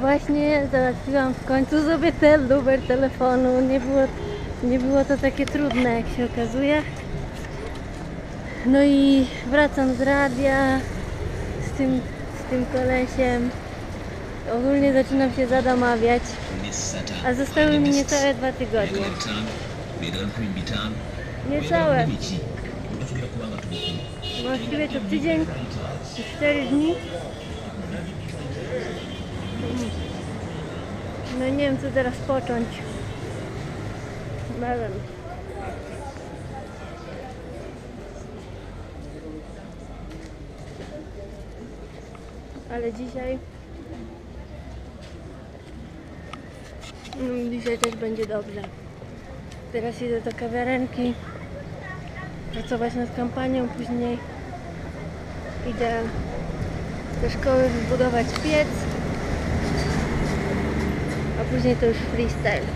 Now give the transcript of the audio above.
Właśnie załatwiłam w końcu sobie ten numer telefonu. Nie było to takie trudne, jak się okazuje. No i wracam z radia z tym kolesiem. Ogólnie zaczynam się zadomawiać, a zostały mi niecałe 2 tygodnie. Niecałe. Właściwie to tydzień i 4 dni. No nie wiem, co teraz począć. Nie wiem. Ale dzisiaj też będzie dobrze. Teraz idę do kawiarenki pracować nad kampanią, później idę do szkoły wybudować piec, a później to już freestyle.